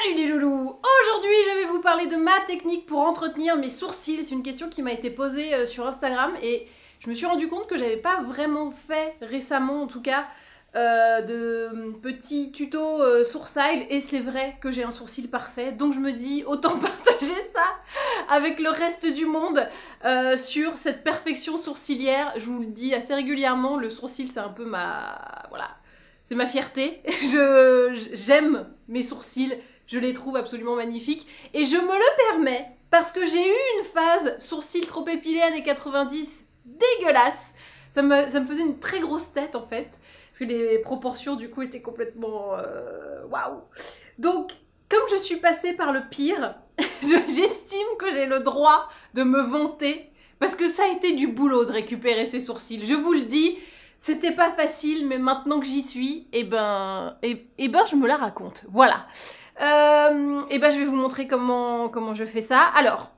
Salut les loulous! Aujourd'hui, je vais vous parler de ma technique pour entretenir mes sourcils. C'est une question qui m'a été posée sur Instagram et je me suis rendu compte que j'avais pas vraiment fait récemment, en tout cas, de petits tutos sourcils, et c'est vrai que j'ai un sourcil parfait, donc je me dis autant partager ça avec le reste du monde sur cette perfection sourcilière. Je vous le dis assez régulièrement, le sourcil c'est un peu ma... voilà, c'est ma fierté. J'aime mes sourcils, je les trouve absolument magnifiques, et je me le permets parce que j'ai eu une phase sourcils trop épilés années 90 dégueulasse. Ça me faisait une très grosse tête en fait, parce que les proportions du coup étaient complètement waouh. Donc, comme je suis passée par le pire, j'estime que j'ai le droit de me vanter, parce que ça a été du boulot de récupérer ces sourcils. Je vous le dis, c'était pas facile, mais maintenant que j'y suis, je me la raconte. Voilà. Je vais vous montrer comment je fais ça. Alors,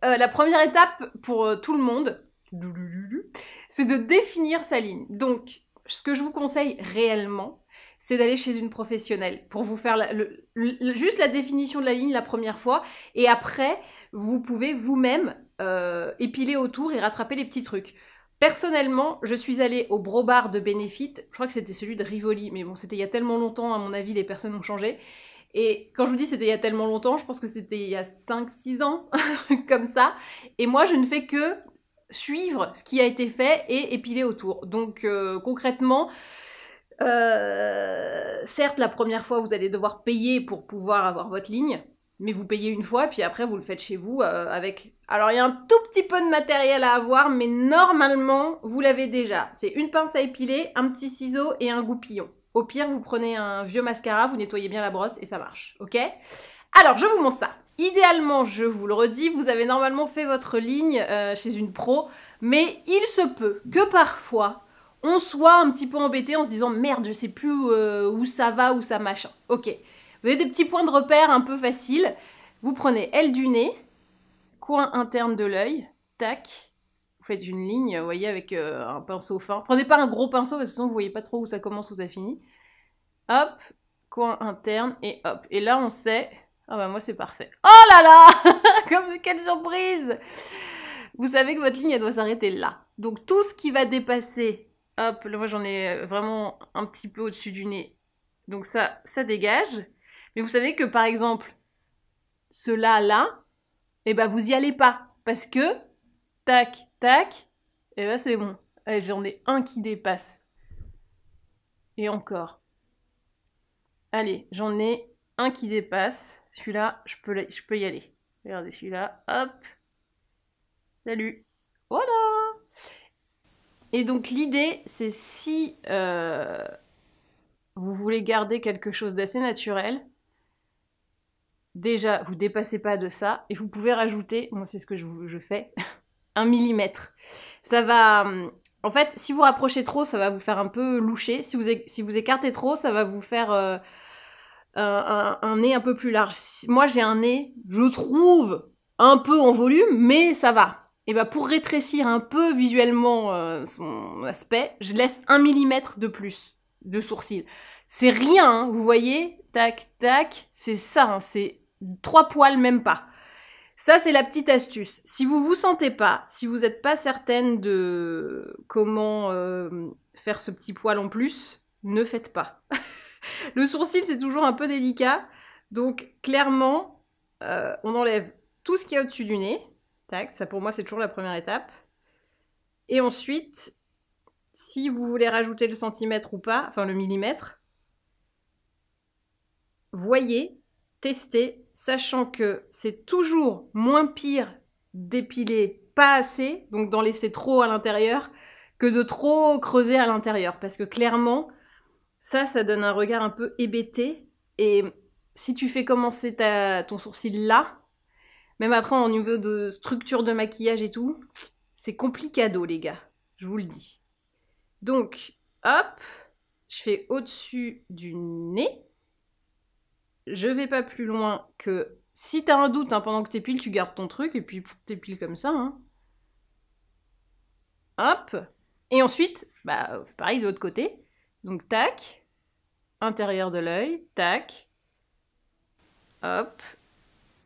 la première étape pour tout le monde, c'est de définir sa ligne. Donc, ce que je vous conseille réellement, c'est d'aller chez une professionnelle pour vous faire juste la définition de la ligne la première fois, et après, vous pouvez vous-même épiler autour et rattraper les petits trucs. Personnellement, je suis allée au Brow Bar de Benefit, je crois que c'était celui de Rivoli, mais bon, c'était il y a tellement longtemps, à mon avis, les personnes ont changé. Et quand je vous dis c'était il y a tellement longtemps, je pense que c'était il y a 5-6 ans, comme ça. Et moi, je ne fais que suivre ce qui a été fait et épiler autour. Donc concrètement, certes, la première fois, vous allez devoir payer pour pouvoir avoir votre ligne, mais vous payez une fois, puis après, vous le faites chez vous avec... Alors, il y a un tout petit peu de matériel à avoir, mais normalement, vous l'avez déjà. C'est une pince à épiler, un petit ciseau et un goupillon. Au pire, vous prenez un vieux mascara, vous nettoyez bien la brosse et ça marche, ok? Alors, je vous montre ça. Idéalement, je vous le redis, vous avez normalement fait votre ligne chez une pro, mais il se peut que parfois, on soit un petit peu embêté en se disant « Merde, je sais plus où ça va, où ça machin. » Ok. Vous avez des petits points de repère un peu faciles. Vous prenez aile du nez, coin interne de l'œil, tac. Vous faites une ligne, vous voyez, avec un pinceau fin. Prenez pas un gros pinceau, parce que sinon vous voyez pas trop où ça commence, où ça finit. Hop, coin interne, et hop. Et là, on sait... Ah bah moi, c'est parfait. Oh là là Comme quelle surprise! Vous savez que votre ligne, elle doit s'arrêter là. Donc tout ce qui va dépasser... Hop, là, moi, j'en ai vraiment un petit peu au-dessus du nez. Donc ça dégage. Mais vous savez que, par exemple, cela-là, eh ben, vous y allez pas. Parce que, tac, tac, eh ben, c'est bon. Allez, j'en ai un qui dépasse. Et encore. Allez, j'en ai un qui dépasse. Celui-là, je peux y aller. Regardez celui-là, hop. Salut. Voilà. Et donc l'idée, c'est si vous voulez garder quelque chose d'assez naturel, déjà, vous dépassez pas de ça, et vous pouvez rajouter, moi c'est ce que je fais, 1 millimètre. Ça va... En fait, si vous rapprochez trop, ça va vous faire un peu loucher. Si vous écartez trop, ça va vous faire un nez un peu plus large. Moi, j'ai un nez, je trouve, un peu en volume, mais ça va. Et bah pour rétrécir un peu visuellement son aspect, je laisse 1 millimètre de plus de sourcil. C'est rien, hein, vous voyez? Tac, tac, c'est ça, hein, c'est 3 poils, même pas. Ça, c'est la petite astuce. Si vous vous sentez pas, si vous n'êtes pas certaine de comment faire ce petit poil en plus, ne faites pas. Le sourcil, c'est toujours un peu délicat. Donc, clairement, on enlève tout ce qu'il y a au-dessus du nez. Tac, ça pour moi, c'est toujours la première étape. Et ensuite, si vous voulez rajouter le centimètre ou pas, enfin le millimètre, voyez, testez, sachant que c'est toujours moins pire d'épiler pas assez, donc d'en laisser trop à l'intérieur, que de trop creuser à l'intérieur. Parce que clairement, ça donne un regard un peu hébété. Et si tu fais commencer ton sourcil là, même après au niveau de structure de maquillage et tout, c'est complicado les gars, je vous le dis. Donc, hop, je fais au-dessus du nez. Je vais pas plus loin que... Si t'as un doute, hein, pendant que t'épiles, tu gardes ton truc et puis t'épiles comme ça. Hein. Hop. Et ensuite, bah, c'est pareil de l'autre côté. Donc, tac. Intérieur de l'œil, tac. Hop.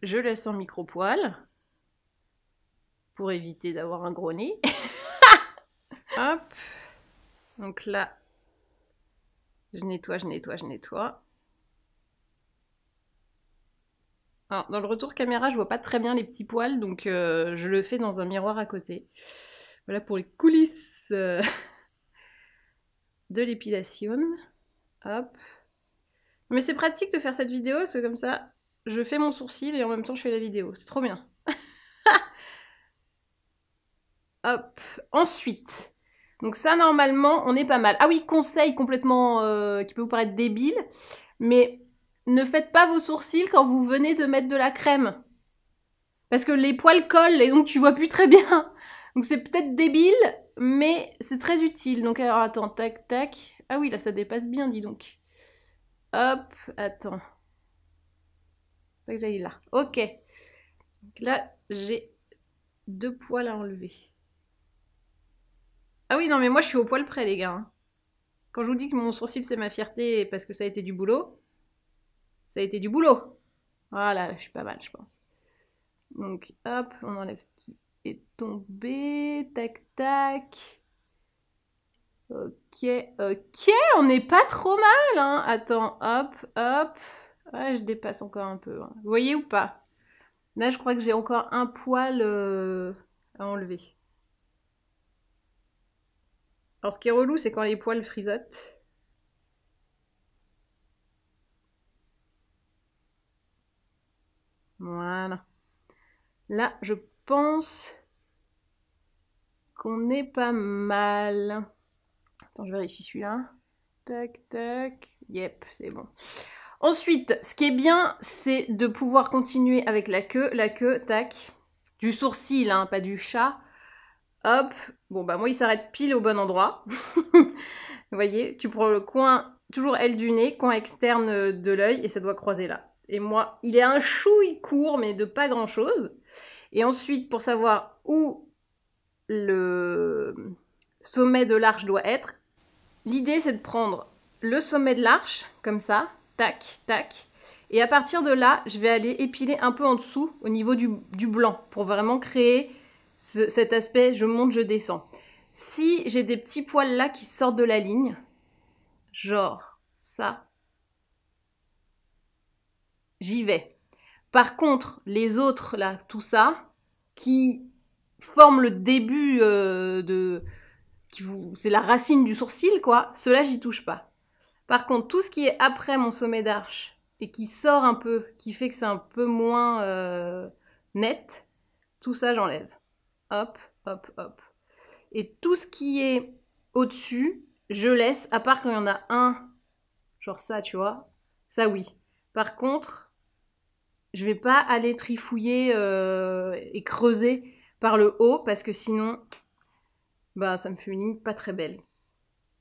Je laisse en micro-poil. Pour éviter d'avoir un gros nez. Hop. Donc là, je nettoie, je nettoie, je nettoie. Alors, dans le retour caméra, je vois pas très bien les petits poils, donc je le fais dans un miroir à côté. Voilà pour les coulisses de l'épilation. Hop. Mais c'est pratique de faire cette vidéo, c'est comme ça, je fais mon sourcil et en même temps je fais la vidéo. C'est trop bien. Hop. Ensuite, donc ça normalement, on est pas mal. Ah oui, conseil complètement qui peut vous paraître débile, mais ne faites pas vos sourcils quand vous venez de mettre de la crème. Parce que les poils collent et donc tu vois plus très bien. Donc c'est peut-être débile, mais c'est très utile. Donc alors attends, tac, tac. Ah oui, là ça dépasse bien, dis donc. Hop, attends. Faut que j'aille là. Ok. Donc là, j'ai 2 poils à enlever. Ah oui, non mais moi je suis au poil près les gars. Hein. Quand je vous dis que mon sourcil c'est ma fierté parce que ça a été du boulot, ça a été du boulot. Voilà, là je suis pas mal je pense. Donc hop, on enlève ce qui est tombé. Tac, tac. Ok, ok, on n'est pas trop mal, hein. Attends, hop, hop. Ouais, je dépasse encore un peu. Hein. Vous voyez ou pas? Là, je crois que j'ai encore un poil à enlever. Alors, ce qui est relou, c'est quand les poils frisotent. Voilà. Là, je pense qu'on est pas mal. Attends, je vérifie celui-là. Tac, tac. Yep, c'est bon. Ensuite, ce qui est bien, c'est de pouvoir continuer avec la queue, tac. Du sourcil, hein, pas du chat. Hop. Bon, bah moi, il s'arrête pile au bon endroit. Vous voyez, tu prends le coin, toujours aile du nez, coin externe de l'œil, et ça doit croiser là. Et moi, il est un chouille court, mais de pas grand-chose. Et ensuite, pour savoir où le sommet de l'arche doit être, l'idée, c'est de prendre le sommet de l'arche, comme ça, tac, tac. Et à partir de là, je vais aller épiler un peu en dessous, au niveau du blanc, pour vraiment créer cet aspect je monte, je descends. Si j'ai des petits poils là qui sortent de la ligne, genre ça, j'y vais. Par contre, les autres là, tout ça, qui forment le début c'est la racine du sourcil, quoi, ceux-là, j'y touche pas. Par contre, tout ce qui est après mon sommet d'arche et qui sort un peu, qui fait que c'est un peu moins net, tout ça, j'enlève. Hop, hop, hop. Et tout ce qui est au-dessus, je laisse, à part quand il y en a un, genre ça, tu vois. Ça, oui. Par contre, je vais pas aller trifouiller et creuser par le haut, parce que sinon, bah, ça me fait une ligne pas très belle.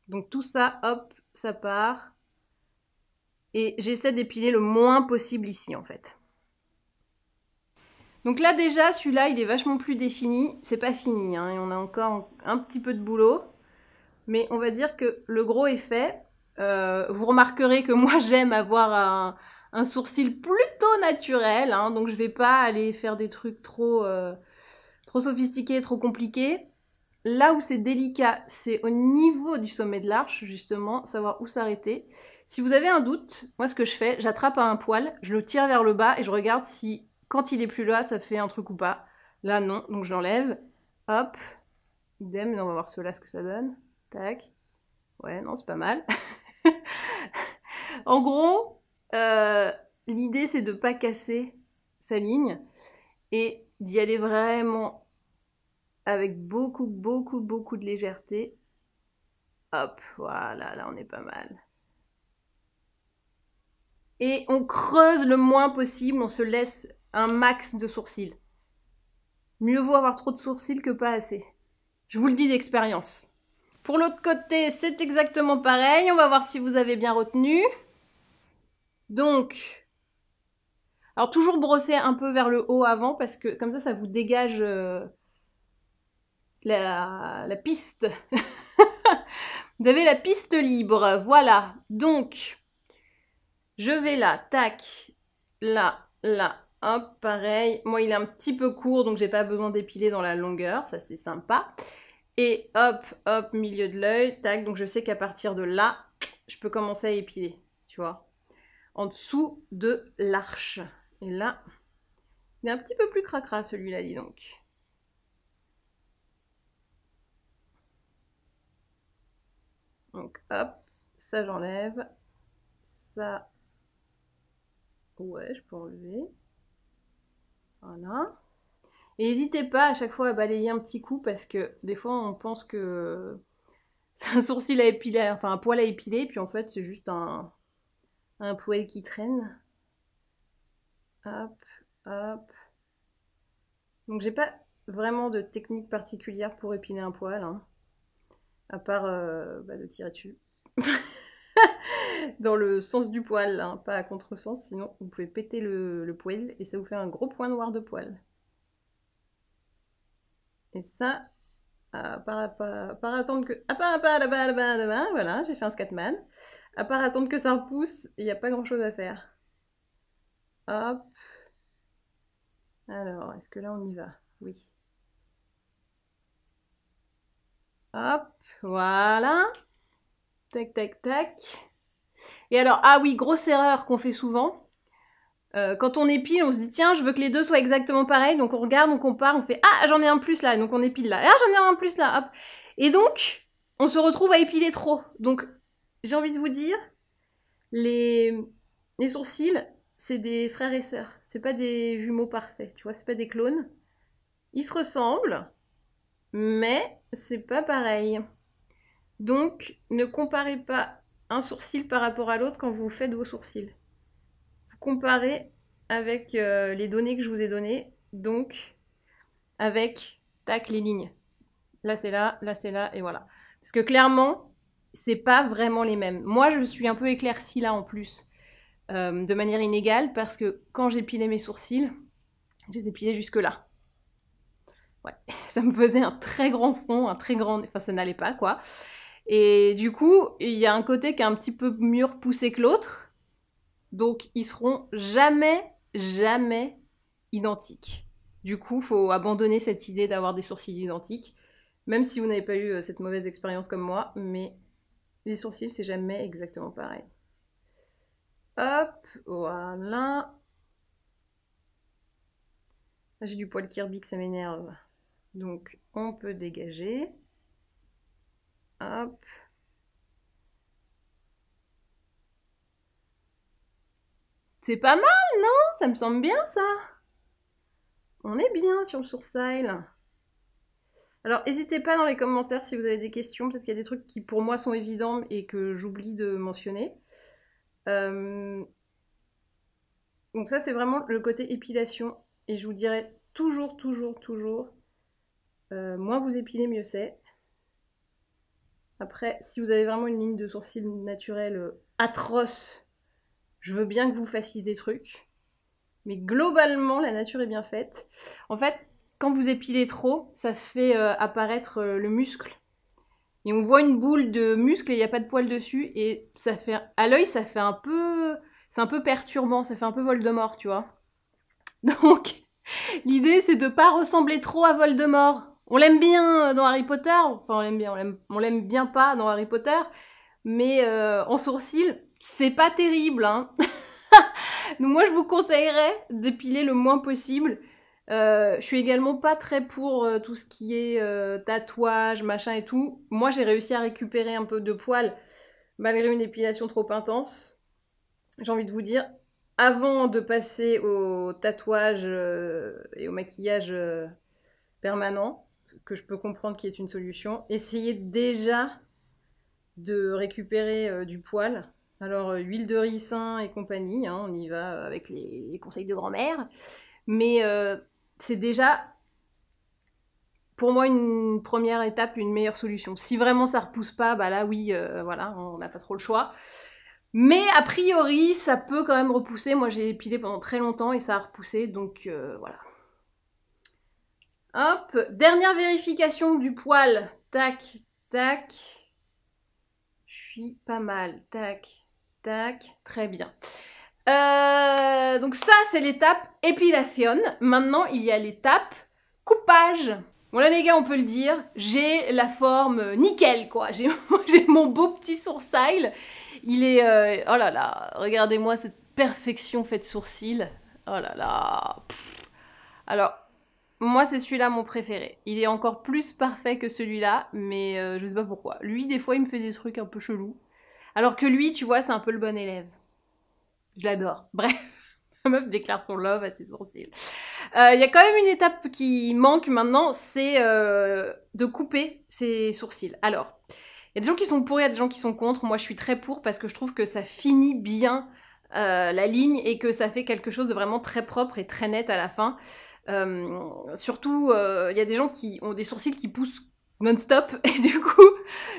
Donc tout ça, hop, ça part. Et j'essaie d'épiler le moins possible ici, en fait. Donc là, déjà, celui-là, il est vachement plus défini. C'est pas fini, hein, et on a encore un petit peu de boulot. Mais on va dire que le gros est fait. Vous remarquerez que moi, j'aime avoir un sourcil plutôt naturel. Hein, donc je vais pas aller faire des trucs trop sophistiqués, trop compliqués. Là où c'est délicat, c'est au niveau du sommet de l'arche, justement, savoir où s'arrêter. Si vous avez un doute, moi ce que je fais, j'attrape un poil, je le tire vers le bas et je regarde si, quand il est plus là, ça fait un truc ou pas. Là, non, donc je l'enlève. Hop. Idem, on va voir ceux-là, ce que ça donne. Tac. Ouais, non, c'est pas mal. En gros, l'idée, c'est de pas casser sa ligne et d'y aller vraiment avec beaucoup, beaucoup, beaucoup de légèreté. Hop, voilà, là on est pas mal. Et on creuse le moins possible, on se laisse un max de sourcils. Mieux vaut avoir trop de sourcils que pas assez. Je vous le dis d'expérience. Pour l'autre côté, c'est exactement pareil. On va voir si vous avez bien retenu. Donc, alors toujours brosser un peu vers le haut avant, parce que comme ça vous dégage la piste. Vous avez la piste libre, voilà. Donc, je vais là, tac, là, là. Hop, pareil. Moi, il est un petit peu court, donc j'ai pas besoin d'épiler dans la longueur. Ça, c'est sympa. Et hop, hop, milieu de l'œil. Tac, donc je sais qu'à partir de là, je peux commencer à épiler. Tu vois, en dessous de l'arche. Et là, il est un petit peu plus cracra, celui-là, dis donc. Donc, hop, ça j'enlève. Ça, ouais, je peux enlever. Voilà. Et n'hésitez pas à chaque fois à balayer un petit coup parce que des fois on pense que c'est un sourcil à épiler, enfin un poil à épiler, puis en fait c'est juste un poil qui traîne. Hop, hop. Donc j'ai pas vraiment de technique particulière pour épiler un poil, hein, à part de tirer dessus. Dans le sens du poil, hein, pas à contresens, sinon vous pouvez péter le poil et ça vous fait un gros point noir de poil. Et ça, par attendre que... là-bas, voilà, j'ai fait un scatman. À part attendre que ça repousse, il n'y a pas grand-chose à faire. Hop. Alors, est-ce que là on y va? Oui. Hop, voilà. Tac, tac, tac. Et alors, ah oui, grosse erreur qu'on fait souvent. Quand on épile, on se dit tiens, je veux que les deux soient exactement pareils, donc on regarde, on compare, on fait ah, j'en ai un plus là, donc on épile là, ah, j'en ai un plus là, hop. Et donc, on se retrouve à épiler trop. Donc, j'ai envie de vous dire, les sourcils, c'est des frères et sœurs, c'est pas des jumeaux parfaits, tu vois, c'est pas des clones. Ils se ressemblent, mais c'est pas pareil. Donc, ne comparez pas un sourcil par rapport à l'autre quand vous faites vos sourcils. Vous comparez avec les données que je vous ai données, donc avec, tac, les lignes. Là c'est là, et voilà. Parce que clairement, c'est pas vraiment les mêmes. Moi, je suis un peu éclaircie là en plus, de manière inégale, parce que quand j'épilais mes sourcils, je les épilais jusque là. Ouais, ça me faisait un très grand front, un très grand... Enfin, ça n'allait pas, quoi. Et du coup, il y a un côté qui est un petit peu mieux repoussé que l'autre. Donc, ils seront jamais, jamais identiques. Du coup, faut abandonner cette idée d'avoir des sourcils identiques. Même si vous n'avez pas eu cette mauvaise expérience comme moi, mais les sourcils, c'est jamais exactement pareil. Hop, voilà. Là, j'ai du poil Kirby que ça m'énerve. Donc, on peut dégager. Hop. C'est pas mal, non? Ça me semble bien, ça. On est bien sur le sourcil. Alors, n'hésitez pas dans les commentaires si vous avez des questions. Peut-être qu'il y a des trucs qui, pour moi, sont évidents et que j'oublie de mentionner. Donc ça, c'est vraiment le côté épilation. Et je vous dirais toujours, moins vous épilez, mieux c'est. Après, si vous avez vraiment une ligne de sourcils naturelle atroce, je veux bien que vous fassiez des trucs. Mais globalement, la nature est bien faite. En fait, quand vous épilez trop, ça fait apparaître le muscle. Et on voit une boule de muscle et il n'y a pas de poils dessus. Et ça fait, à l'œil, ça fait un peu... C'est un peu perturbant, ça fait un peu Voldemort, tu vois. Donc, l'idée, c'est de pas ressembler trop à Voldemort. On l'aime bien dans Harry Potter, enfin on l'aime bien pas dans Harry Potter, mais en sourcil, c'est pas terrible, hein. Donc moi je vous conseillerais d'épiler le moins possible. Je suis également pas très pour tout ce qui est tatouage, machin et tout. Moi j'ai réussi à récupérer un peu de poils malgré une épilation trop intense. J'ai envie de vous dire, avant de passer au tatouage et au maquillage permanent, que je peux comprendre qui est une solution, essayez déjà de récupérer du poil. Alors, huile de ricin et compagnie, hein, on y va avec les conseils de grand-mère. Mais c'est déjà, pour moi, une première étape, une meilleure solution. Si vraiment ça repousse pas, bah là, oui, voilà, on n'a pas trop le choix. Mais a priori, ça peut quand même repousser. Moi, j'ai épilé pendant très longtemps et ça a repoussé, donc voilà. Hop, dernière vérification du poil. Tac, tac. Je suis pas mal. Tac, tac. Très bien. Donc ça, c'est l'étape épilation. Maintenant, il y a l'étape coupage. Bon là les gars, on peut le dire, j'ai la forme nickel quoi. J'ai mon beau petit sourcil. Il est... oh là là, regardez-moi cette perfection faite sourcil. Oh là là. Pff. Alors, moi c'est celui-là mon préféré. Il est encore plus parfait que celui-là, mais je sais pas pourquoi. Lui, des fois, il me fait des trucs un peu chelous. Alors que lui, tu vois, c'est un peu le bon élève. Je l'adore. Bref, la meuf déclare son love à ses sourcils. Il y a quand même une étape qui manque maintenant, c'est de couper ses sourcils. Alors, il y a des gens qui sont pour, il y a des gens qui sont contre. Moi, je suis très pour parce que je trouve que ça finit bien la ligne et que ça fait quelque chose de vraiment très propre et très net à la fin. Surtout, il y a des gens qui ont des sourcils qui poussent non-stop et du coup,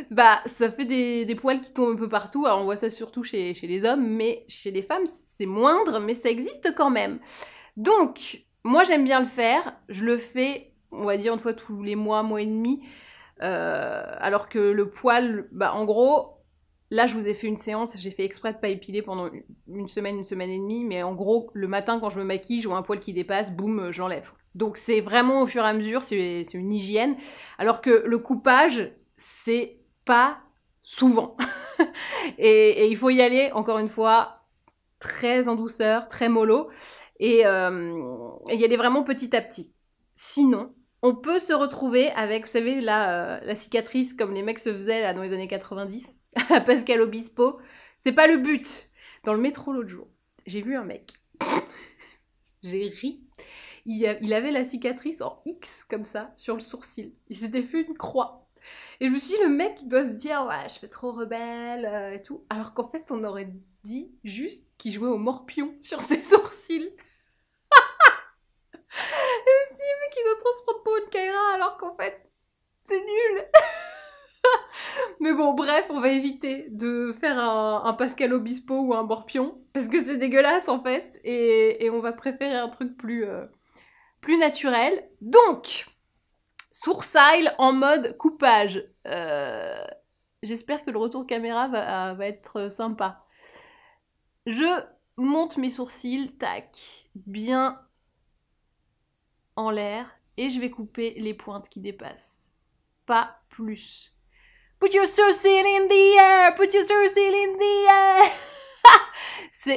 bah, ça fait des poils qui tombent un peu partout. Alors, on voit ça surtout chez les hommes, mais chez les femmes, c'est moindre, mais ça existe quand même. Donc, moi, j'aime bien le faire. Je le fais, on va dire, une fois tous les mois et demi. Alors que le poil, bah, en gros, là, je vous ai fait une séance. J'ai fait exprès de pas épiler pendant une semaine et demie. Mais en gros, le matin, quand je me maquille, je vois un poil qui dépasse, boum, je l'enlève. Donc, c'est vraiment au fur et à mesure, c'est une hygiène. Alors que le coupage, c'est pas souvent. et il faut y aller, encore une fois, très en douceur, très mollo. Et y aller vraiment petit à petit. Sinon, on peut se retrouver avec, vous savez, la cicatrice comme les mecs se faisaient là, dans les années 90, à Pascal Obispo. C'est pas le but. Dans le métro l'autre jour, j'ai vu un mec. J'ai ri. Il avait la cicatrice en X comme ça, sur le sourcil. Il s'était fait une croix. Et je me suis dit, le mec, il doit se dire, ouais, je fais trop rebelle et tout. Alors qu'en fait, on aurait dit juste qu'il jouait au morpion sur ses sourcils. Et aussi, le mec, il doit trop se prendre pour une Kaira, alors qu'en fait, c'est nul. Mais bon, bref, on va éviter de faire un Pascal Obispo ou un morpion, parce que c'est dégueulasse, en fait, et on va préférer un truc plus naturel. Donc, sourcil en mode coupage. J'espère que le retour caméra va être sympa. Je monte mes sourcils, tac, bien en l'air, et je vais couper les pointes qui dépassent. Pas plus. Put your sourcil in the air, put your sourcil in the air.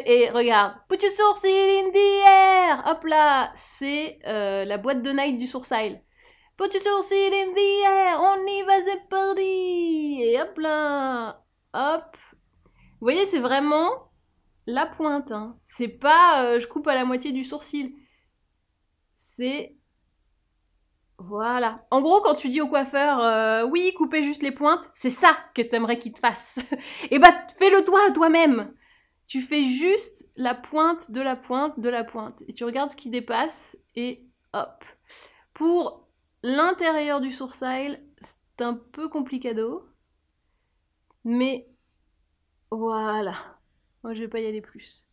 Et regarde, put your sourcil in the air. Hop là, c'est la boîte de night du sourcil. Put your sourcil in the air, on y va, c'est parti. Et hop là, hop. Vous voyez, c'est vraiment la pointe. Hein. C'est pas je coupe à la moitié du sourcil. C'est... Voilà. En gros, quand tu dis au coiffeur, oui, coupez juste les pointes, c'est ça que t'aimerais qu'il te fasse. Et bah, fais-le toi à toi-même. Tu fais juste la pointe de la pointe de la pointe. Et tu regardes ce qui dépasse, et hop. Pour l'intérieur du sourcil, c'est un peu complicado. Mais voilà. Moi, je vais pas y aller plus.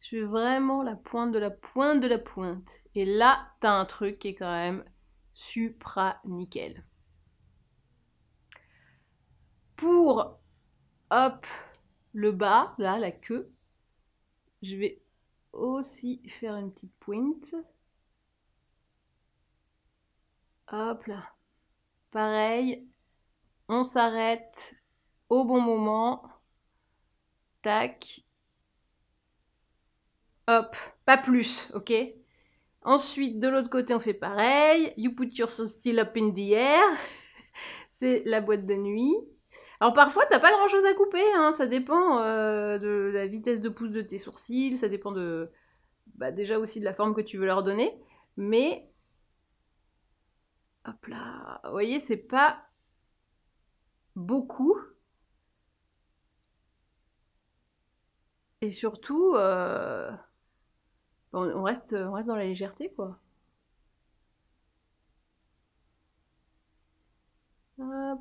Je veux vraiment la pointe de la pointe de la pointe. Et là, t'as un truc qui est quand même supra nickel. Pour, hop, le bas, là, la queue, je vais aussi faire une petite pointe. Hop là. Pareil, on s'arrête au bon moment. Tac. Hop, pas plus, ok? Ensuite, de l'autre côté, on fait pareil. You put your sourcil up in the air. C'est la boîte de nuit. Alors parfois, t'as pas grand chose à couper, hein. Ça dépend de la vitesse de pouce de tes sourcils, ça dépend de... Bah, déjà aussi de la forme que tu veux leur donner. Mais... Hop là. Vous voyez, c'est pas beaucoup. Et surtout, on reste dans la légèreté, quoi.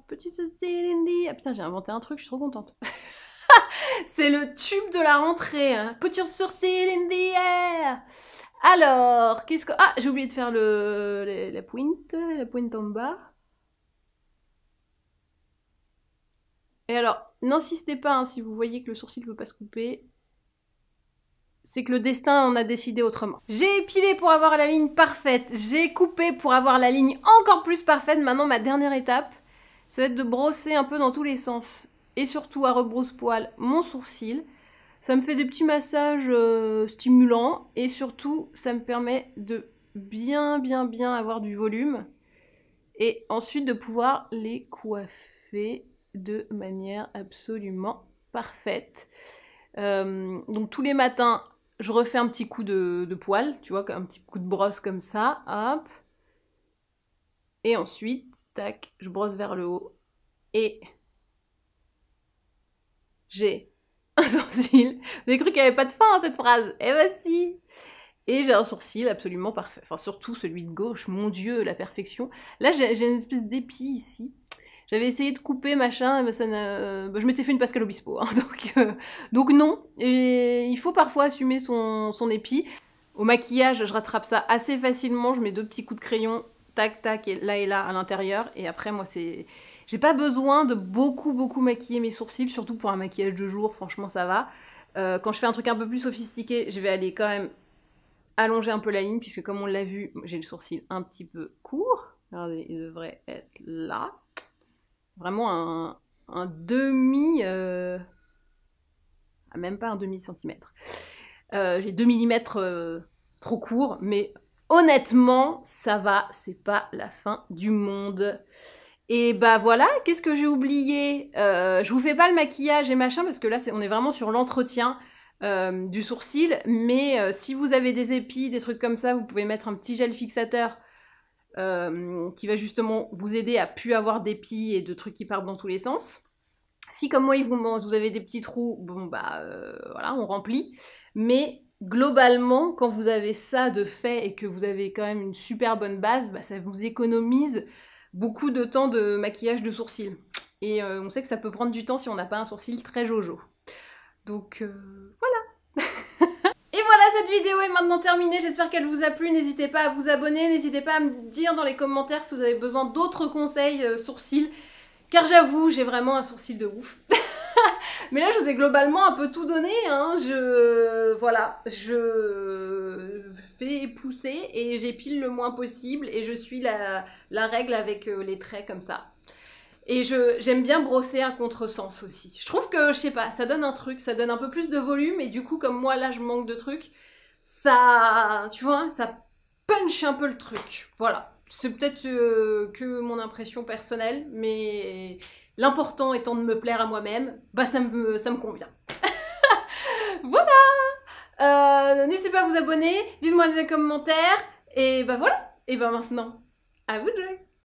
Petit sourcil indie. Ah putain, j'ai inventé un truc, je suis trop contente. C'est le tube de la rentrée. Hein. Put your sourcil in the air. Alors, qu'est-ce que... Ah, j'ai oublié de faire la pointe en bas. Et alors, n'insistez pas hein, si vous voyez que le sourcil ne peut pas se couper. c'est que le destin en a décidé autrement. J'ai épilé pour avoir la ligne parfaite, j'ai coupé pour avoir la ligne encore plus parfaite. Maintenant, ma dernière étape, ça va être de brosser un peu dans tous les sens. Et surtout à rebrousse-poil mon sourcil. Ça me fait des petits massages stimulants. Et surtout, ça me permet de bien avoir du volume. Et ensuite de pouvoir les coiffer de manière absolument parfaite. Donc tous les matins, je refais un petit coup de poil, tu vois, un petit coup de brosse comme ça, hop. Et ensuite, tac, je brosse vers le haut. Et j'ai un sourcil. Vous avez cru qu'il n'y avait pas de fin à cette phrase? Eh ben si! Et j'ai un sourcil absolument parfait. Enfin, surtout celui de gauche, mon Dieu, la perfection. Là, j'ai une espèce d'épi ici. J'avais essayé de couper, machin, mais ça je m'étais fait une Pascal Obispo, hein, donc non. Et il faut parfois assumer son épi. Au maquillage, je rattrape ça assez facilement. Je mets 2 petits coups de crayon, tac, tac, et là à l'intérieur. Et après, moi, c'est... J'ai pas besoin de beaucoup maquiller mes sourcils, surtout pour un maquillage de jour, franchement, ça va. Quand je fais un truc un peu plus sophistiqué, je vais aller quand même allonger un peu la ligne, puisque comme on l'a vu, j'ai le sourcil un petit peu court. Regardez, il devrait être là. Vraiment un demi... même pas un demi-centimètre. J'ai 2 mm trop court, mais honnêtement, ça va, c'est pas la fin du monde. Et bah voilà, qu'est-ce que j'ai oublié? Je vous fais pas le maquillage et machin, parce que là, on est vraiment sur l'entretien du sourcil, mais si vous avez des épis, des trucs comme ça, vous pouvez mettre un petit gel fixateur qui va justement vous aider à plus avoir d'épis et de trucs qui partent dans tous les sens. Si comme moi vous avez des petits trous, bon bah voilà, on remplit. Mais globalement, quand vous avez ça de fait et que vous avez quand même une super bonne base, bah, ça vous économise beaucoup de temps de maquillage de sourcils. Et on sait que ça peut prendre du temps si on n'a pas un sourcil très jojo. Donc voilà. Et voilà, cette vidéo est maintenant terminée, j'espère qu'elle vous a plu, n'hésitez pas à vous abonner, n'hésitez pas à me dire dans les commentaires si vous avez besoin d'autres conseils sourcils, car j'avoue, j'ai vraiment un sourcil de ouf. Mais là, je vous ai globalement un peu tout donné, hein. Voilà, je fais pousser et j'épile le moins possible et je suis la règle avec les traits comme ça. Et j'aime bien brosser un contresens aussi. Je trouve que, je sais pas, ça donne un truc, ça donne un peu plus de volume et du coup, comme moi, là, je manque de trucs, ça, tu vois, ça punch un peu le truc. Voilà. C'est peut-être que mon impression personnelle, mais l'important étant de me plaire à moi-même, bah ça me convient. Voilà. N'hésitez pas à vous abonner, dites-moi dans les commentaires, et bah voilà. Et bah maintenant, à vous de jouer.